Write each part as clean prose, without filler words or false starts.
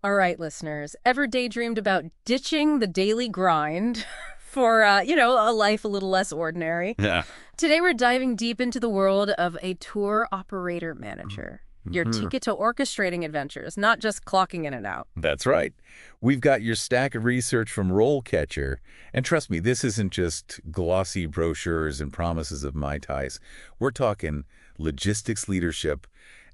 All right, listeners, ever daydreamed about ditching the daily grind for, a life a little less ordinary? Yeah. Today, we're diving deep into the world of a tour operator manager. Your Mhm. ticket to orchestrating adventures, not just clocking in and out. That's right. We've got your stack of research from RoleCatcher. And trust me, this isn't just glossy brochures and promises of Mai Tais. We're talking logistics leadership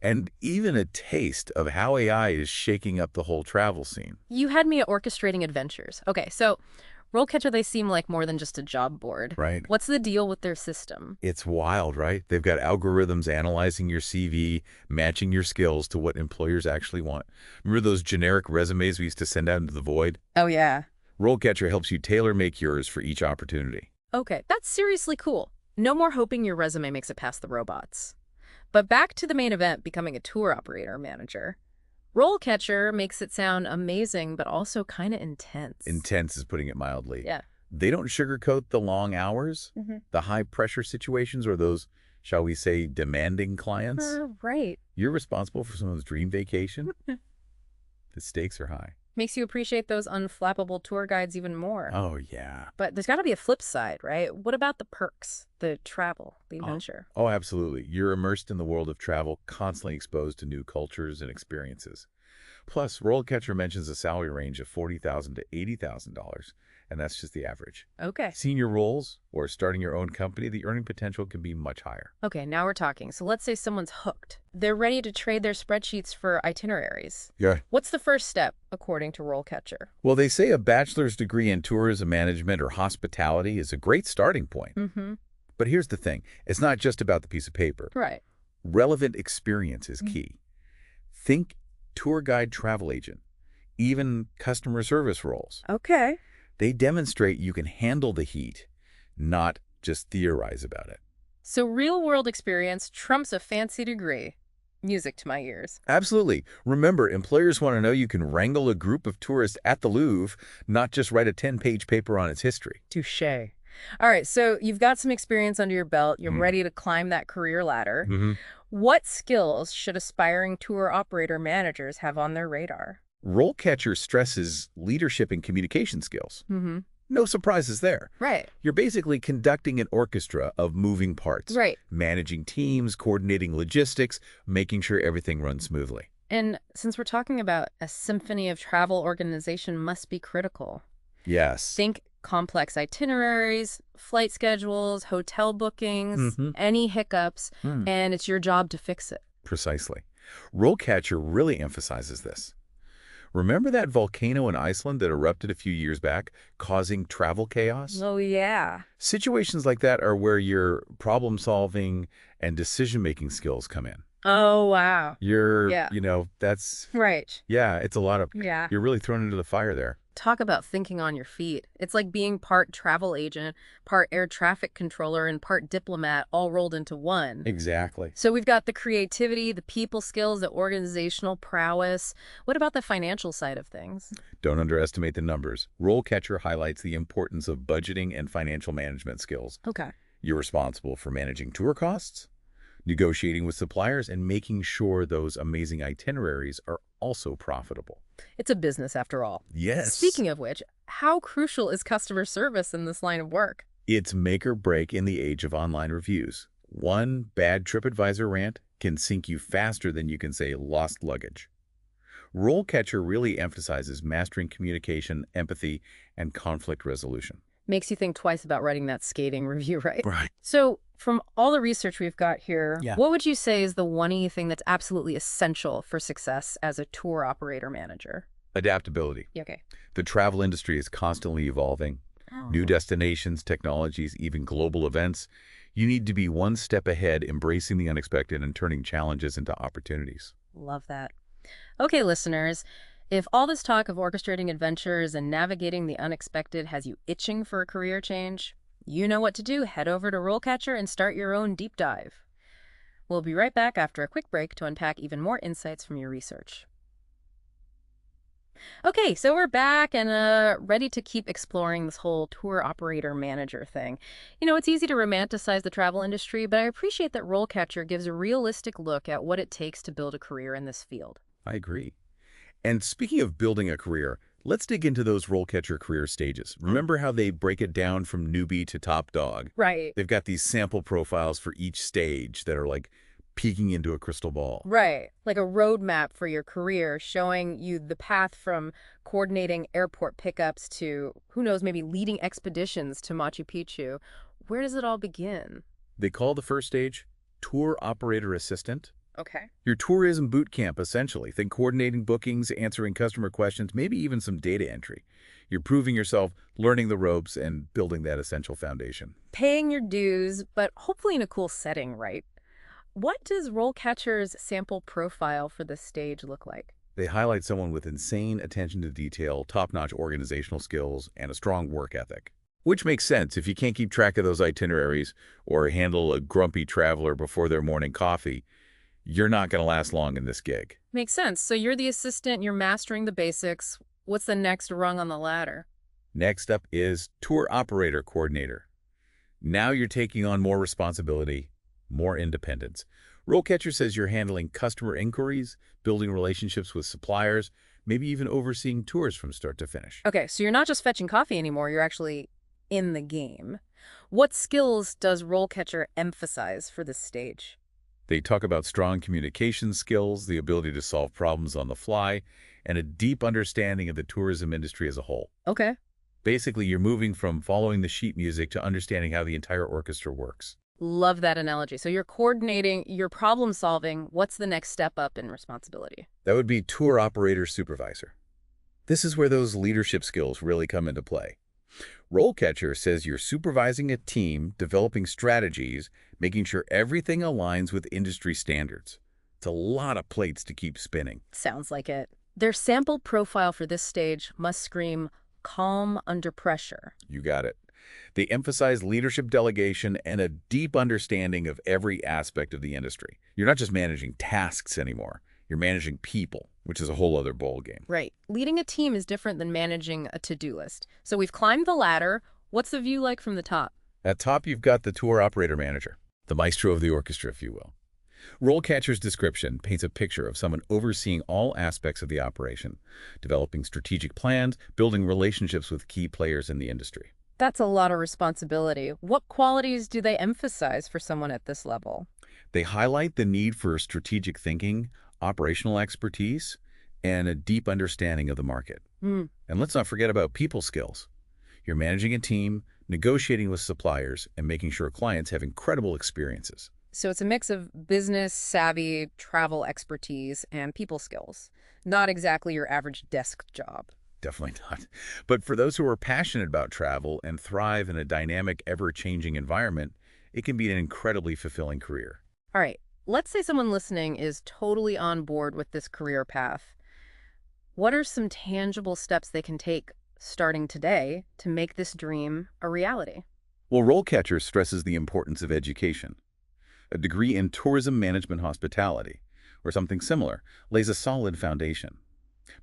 and even a taste of how AI is shaking up the whole travel scene. You had me at orchestrating adventures. Okay, so RoleCatcher, they seem like more than just a job board. Right? What's the deal with their system? It's wild, right? They've got algorithms analyzing your CV, matching your skills to what employers actually want. Remember those generic resumes we used to send out into the void? Oh, yeah. RoleCatcher helps you tailor-make yours for each opportunity. Okay, that's seriously cool. No more hoping your resume makes it past the robots. But back to the main event, becoming a tour operator manager. RoleCatcher makes it sound amazing, but also kind of intense. Intense is putting it mildly. Yeah. They don't sugarcoat the long hours, the high-pressure situations, or those, shall we say, demanding clients. Right. You're responsible for someone's dream vacation. The stakes are high. Makes you appreciate those unflappable tour guides even more. Oh, yeah. But there's got to be a flip side, right? What about the perks, the travel, the adventure? Oh, absolutely. You're immersed in the world of travel, constantly exposed to new cultures and experiences. Plus, RoleCatcher mentions a salary range of $40,000 to $80,000, and that's just the average. Okay. Senior roles or starting your own company, the earning potential can be much higher. Okay, now we're talking. So let's say someone's hooked. They're ready to trade their spreadsheets for itineraries. Yeah. What's the first step, according to RoleCatcher? Well, they say a bachelor's degree in tourism management or hospitality is a great starting point. Mm-hmm. But here's the thing. It's not just about the piece of paper. Right. Relevant experience is key. Think tour guide, travel agent, even customer service roles. Okay. They demonstrate you can handle the heat, not just theorize about it. So real-world experience trumps a fancy degree. Music to my ears. Absolutely. Remember, employers want to know you can wrangle a group of tourists at the Louvre, not just write a 10-page paper on its history. Touché. All right, so you've got some experience under your belt. You're ready to climb that career ladder. What skills should aspiring tour operator managers have on their radar? RoleCatcher stresses leadership and communication skills. Mm-hmm. No surprises there. Right. You're basically conducting an orchestra of moving parts. Right. Managing teams, coordinating logistics, making sure everything runs smoothly. And since we're talking about a symphony of travel, organization must be critical. Yes. Think complex itineraries, flight schedules, hotel bookings, any hiccups, and it's your job to fix it. Precisely. RoleCatcher really emphasizes this. Remember that volcano in Iceland that erupted a few years back, causing travel chaos? Oh, yeah. Situations like that are where your problem-solving and decision-making skills come in. Oh, wow. You're, Yeah. that's, Right. yeah, it's a lot of, Yeah. you're really thrown into the fire there. Talk about thinking on your feet. It's like being part travel agent, part air traffic controller, and part diplomat all rolled into one. Exactly. So we've got the creativity, the people skills, the organizational prowess. What about the financial side of things? Don't underestimate the numbers. RoleCatcher highlights the importance of budgeting and financial management skills. Okay. You're responsible for managing tour costs, negotiating with suppliers, and making sure those amazing itineraries are also profitable. It's a business after all. Yes. Speaking of which, how crucial is customer service in this line of work? It's make or break in the age of online reviews. One bad TripAdvisor rant can sink you faster than you can say lost luggage. RoleCatcher really emphasizes mastering communication, empathy, and conflict resolution. Makes you think twice about writing that scathing review, right? Right. So from all the research we've got here, Yeah. what would you say is the one thing that's absolutely essential for success as a tour operator manager? Adaptability. Yeah, okay. The travel industry is constantly evolving. New destinations, technologies, even global events. You need to be one step ahead, embracing the unexpected and turning challenges into opportunities. Love that. Okay, listeners, if all this talk of orchestrating adventures and navigating the unexpected has you itching for a career change, you know what to do. Head over to RoleCatcher and start your own deep dive. We'll be right back after a quick break to unpack even more insights from your research. Okay, so we're back and ready to keep exploring this whole tour operator manager thing. You know, it's easy to romanticize the travel industry, but I appreciate that RoleCatcher gives a realistic look at what it takes to build a career in this field. I agree. And speaking of building a career, let's dig into those RoleCatcher career stages. Remember how they break it down from newbie to top dog? Right. They've got these sample profiles for each stage that are like peeking into a crystal ball. Right. Like a roadmap for your career, showing you the path from coordinating airport pickups to, who knows, maybe leading expeditions to Machu Picchu. Where does it all begin? They call the first stage tour operator assistant. Okay. Your tourism boot camp, essentially. Think coordinating bookings, answering customer questions, maybe even some data entry. You're proving yourself, learning the ropes, and building that essential foundation. Paying your dues, but hopefully in a cool setting, right? What does RoleCatcher's sample profile for this stage look like? They highlight someone with insane attention to detail, top-notch organizational skills, and a strong work ethic. Which makes sense if you can't keep track of those itineraries or handle a grumpy traveler before their morning coffee. You're not going to last long in this gig. Makes sense. So you're the assistant, you're mastering the basics. What's the next rung on the ladder? Next up is tour operator coordinator. Now you're taking on more responsibility, more independence. RoleCatcher says you're handling customer inquiries, building relationships with suppliers, maybe even overseeing tours from start to finish. Okay, so you're not just fetching coffee anymore, you're actually in the game. What skills does RoleCatcher emphasize for this stage? They talk about strong communication skills, the ability to solve problems on the fly, and a deep understanding of the tourism industry as a whole. Okay. Basically, you're moving from following the sheet music to understanding how the entire orchestra works. Love that analogy. So you're coordinating, you're problem solving. What's the next step up in responsibility? That would be tour operator supervisor. This is where those leadership skills really come into play. RoleCatcher says you're supervising a team, developing strategies, making sure everything aligns with industry standards. It's a lot of plates to keep spinning. Sounds like it. Their sample profile for this stage must scream calm under pressure. You got it. They emphasize leadership delegation and a deep understanding of every aspect of the industry. You're not just managing tasks anymore. You're managing people, which is a whole other ballgame. Right. Leading a team is different than managing a to-do list. So we've climbed the ladder. What's the view like from the top? At top, you've got the tour operator manager, the maestro of the orchestra, if you will. RoleCatcher's description paints a picture of someone overseeing all aspects of the operation, developing strategic plans, building relationships with key players in the industry. That's a lot of responsibility. What qualities do they emphasize for someone at this level? They highlight the need for strategic thinking, operational expertise, and a deep understanding of the market. And let's not forget about people skills. You're managing a team, negotiating with suppliers, and making sure clients have incredible experiences. So it's a mix of business savvy, travel expertise, and people skills. Not exactly your average desk job. Definitely not. But for those who are passionate about travel and thrive in a dynamic, ever-changing environment, it can be an incredibly fulfilling career. All right, let's say someone listening is totally on board with this career path. What are some tangible steps they can take starting today to make this dream a reality? Well, RoleCatcher stresses the importance of education. A degree in tourism management hospitality, or something similar, lays a solid foundation.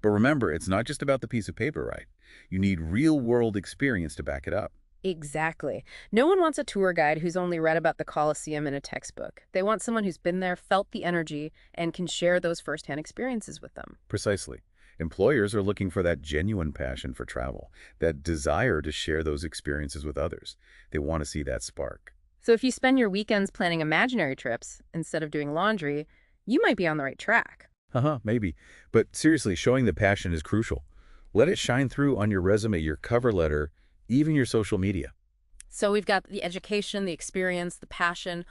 But remember, it's not just about the piece of paper, right? You need real-world experience to back it up. Exactly. No one wants a tour guide who's only read about the Colosseum in a textbook. They want someone who's been there, felt the energy, and can share those firsthand experiences with them. Precisely. Employers are looking for that genuine passion for travel, that desire to share those experiences with others. They want to see that spark. So if you spend your weekends planning imaginary trips instead of doing laundry, you might be on the right track. Maybe. But seriously, showing the passion is crucial. Let it shine through on your resume, your cover letter, even your social media. So we've got the education, the experience, the passion.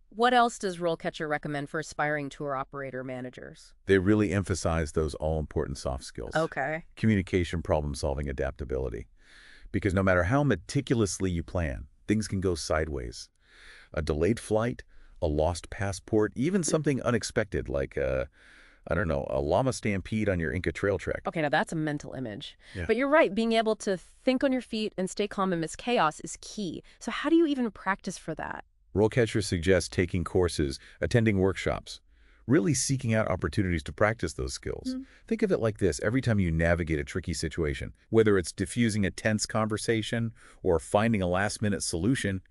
What else does RoleCatcher recommend for aspiring tour operator managers? They really emphasize those all-important soft skills. Okay. Communication, problem-solving, adaptability. Because no matter how meticulously you plan, things can go sideways. A delayed flight, a lost passport, even something unexpected like I don't know, a llama stampede on your Inca Trail trek. Okay, now that's a mental image. Yeah. But you're right, being able to think on your feet and stay calm amidst chaos is key. So how do you even practice for that? RoleCatcher suggests taking courses, attending workshops, really seeking out opportunities to practice those skills. Think of it like this: every time you navigate a tricky situation, whether it's diffusing a tense conversation or finding a last-minute solution,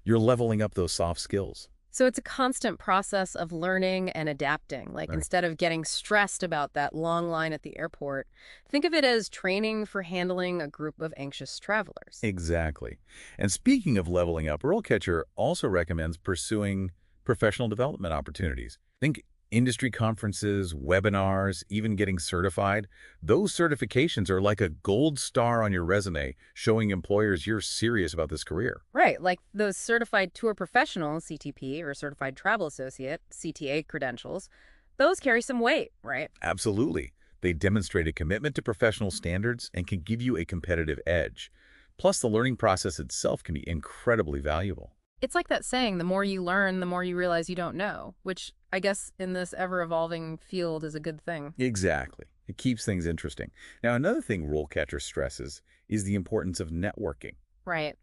you're leveling up those soft skills. So it's a constant process of learning and adapting. Like Right. instead of getting stressed about that long line at the airport, think of it as training for handling a group of anxious travelers. Exactly. And speaking of leveling up, RoleCatcher also recommends pursuing professional development opportunities. Think industry conferences, webinars, even getting certified. Those certifications are like a gold star on your resume, showing employers you're serious about this career. Right, like those certified tour professional, CTP, or certified travel associate, CTA credentials, those carry some weight, right? Absolutely. They demonstrate a commitment to professional standards and can give you a competitive edge. Plus, the learning process itself can be incredibly valuable. It's like that saying, the more you learn, the more you realize you don't know, which I guess in this ever-evolving field is a good thing. Exactly. It keeps things interesting. Now, another thing RoleCatcher stresses is the importance of networking. Right.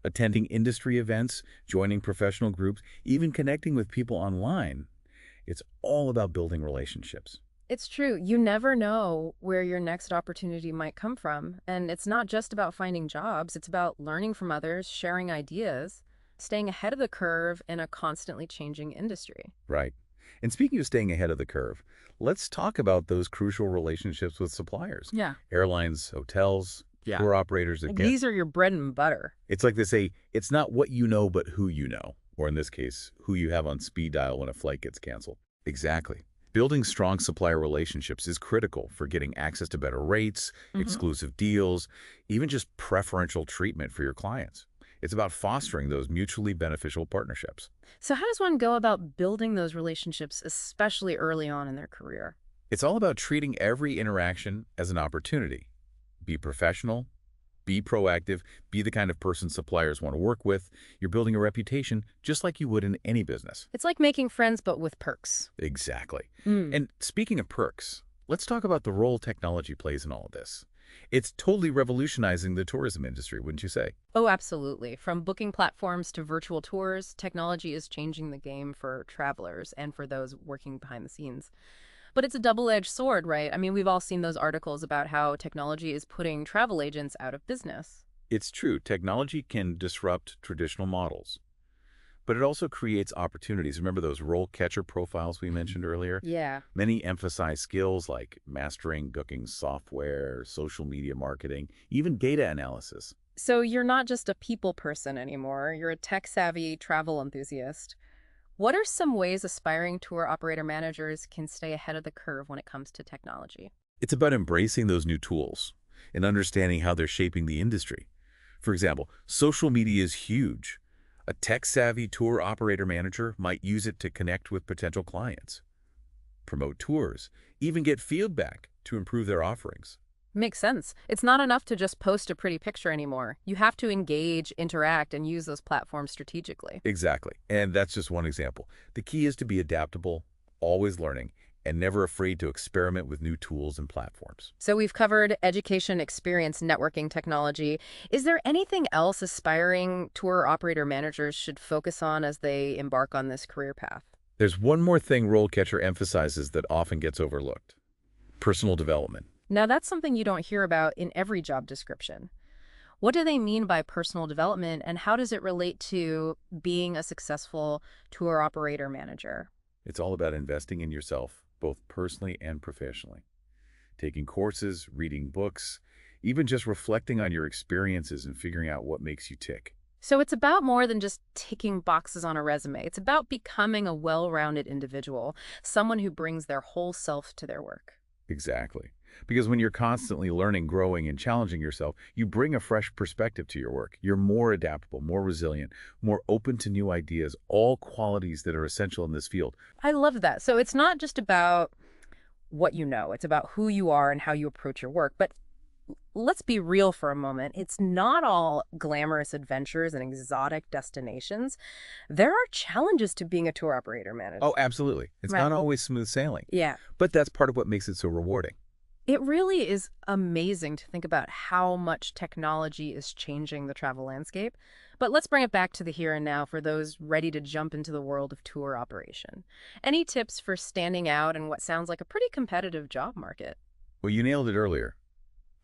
Attending industry events, joining professional groups, even connecting with people online. It's all about building relationships. It's true. You never know where your next opportunity might come from. And it's not just about finding jobs, it's about learning from others, sharing ideas, staying ahead of the curve in a constantly changing industry. Right. And speaking of staying ahead of the curve, let's talk about those crucial relationships with suppliers. Yeah. Airlines, hotels, Yeah. tour operators that Like get. these are your bread and butter. It's like they say, it's not what you know, but who you know. Or in this case, who you have on speed dial when a flight gets canceled. Exactly. Building strong supplier relationships is critical for getting access to better rates, Hmm. exclusive deals, even just preferential treatment for your clients. It's about fostering those mutually beneficial partnerships. So, how does one go about building those relationships, especially early on in their career? It's all about treating every interaction as an opportunity. Be professional, be proactive, be the kind of person suppliers want to work with. You're building a reputation just like you would in any business. It's like making friends, but with perks. Exactly. Mm. And speaking of perks, let's talk about the role technology plays in all of this. It's totally revolutionizing the tourism industry, wouldn't you say? Oh, absolutely. From booking platforms to virtual tours, technology is changing the game for travelers and for those working behind the scenes. But it's a double-edged sword, right? I mean, we've all seen those articles about how technology is putting travel agents out of business. It's true, technology can disrupt traditional models, but it also creates opportunities. Remember those role catcher profiles we mentioned earlier? Yeah. Many emphasize skills like mastering booking software, social media marketing, even data analysis. So you're not just a people person anymore, you're a tech-savvy travel enthusiast. What are some ways aspiring tour operator managers can stay ahead of the curve when it comes to technology? It's about embracing those new tools and understanding how they're shaping the industry. For example, social media is huge. A tech-savvy tour operator manager might use it to connect with potential clients, promote tours, even get feedback to improve their offerings. Makes sense. It's not enough to just post a pretty picture anymore. You have to engage, interact, and use those platforms strategically. Exactly. And that's just one example. The key is to be adaptable, always learning, and never afraid to experiment with new tools and platforms. So we've covered education, experience, networking, technology. Is there anything else aspiring tour operator managers should focus on as they embark on this career path? There's one more thing RoleCatcher emphasizes that often gets overlooked: personal development. Now, that's something you don't hear about in every job description. What do they mean by personal development, and how does it relate to being a successful tour operator manager? It's all about investing in yourself, both personally and professionally. Taking courses, reading books, even just reflecting on your experiences and figuring out what makes you tick. So it's about more than just ticking boxes on a resume. It's about becoming a well-rounded individual, someone who brings their whole self to their work. Exactly. Because when you're constantly learning, growing, and challenging yourself, you bring a fresh perspective to your work. You're more adaptable, more resilient, more open to new ideas, all qualities that are essential in this field. I love that. So it's not just about what you know, it's about who you are and how you approach your work. But let's be real for a moment. It's not all glamorous adventures and exotic destinations. There are challenges to being a tour operator manager. Oh, absolutely. It's Right. not always smooth sailing, Yeah. but that's part of what makes it so rewarding. It really is amazing to think about how much technology is changing the travel landscape. But let's bring it back to the here and now for those ready to jump into the world of tour operation. Any tips for standing out in what sounds like a pretty competitive job market? Well, you nailed it earlier.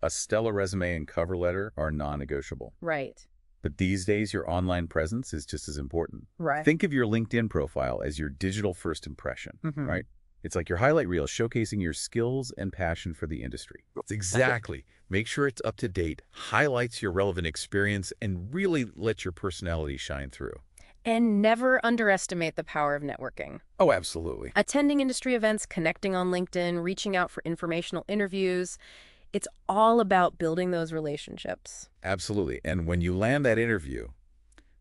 A stellar resume and cover letter are non-negotiable. Right. But these days, your online presence is just as important. Right. Think of your LinkedIn profile as your digital first impression, right? It's like your highlight reel showcasing your skills and passion for the industry. Exactly. Make sure it's up to date, highlights your relevant experience, and really let your personality shine through. And never underestimate the power of networking. Oh, absolutely. Attending industry events, connecting on LinkedIn, reaching out for informational interviews. It's all about building those relationships. Absolutely. And when you land that interview,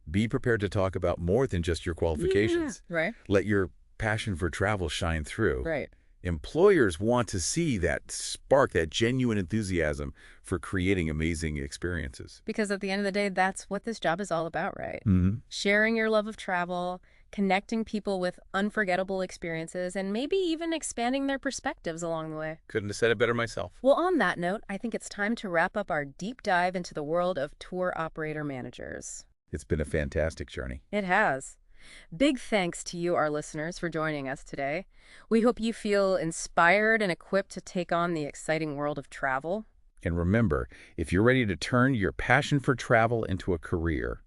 be prepared to talk about more than just your qualifications. Right. Let your passion for travel shine through. Right. Employers want to see that spark, that genuine enthusiasm for creating amazing experiences. Because at the end of the day, that's what this job is all about, right? Mm-hmm. Sharing your love of travel, connecting people with unforgettable experiences, and maybe even expanding their perspectives along the way. Couldn't have said it better myself. Well, on that note, I think it's time to wrap up our deep dive into the world of tour operator managers. It's been a fantastic journey. It has. Big thanks to you, our listeners, for joining us today. We hope you feel inspired and equipped to take on the exciting world of travel. And remember, if you're ready to turn your passion for travel into a career,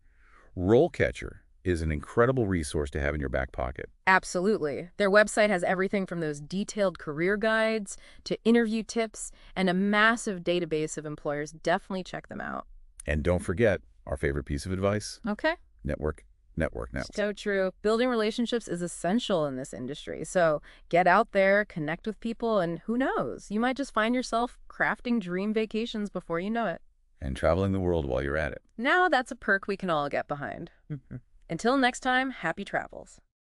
RoleCatcher is an incredible resource to have in your back pocket. Absolutely. Their website has everything from those detailed career guides to interview tips and a massive database of employers. Definitely check them out. And don't forget our favorite piece of advice: Okay. network, network, network. So true. Building relationships is essential in this industry. So get out there, connect with people, and who knows, you might just find yourself crafting dream vacations before you know it. And traveling the world while you're at it. Now that's a perk we can all get behind. Until next time, happy travels.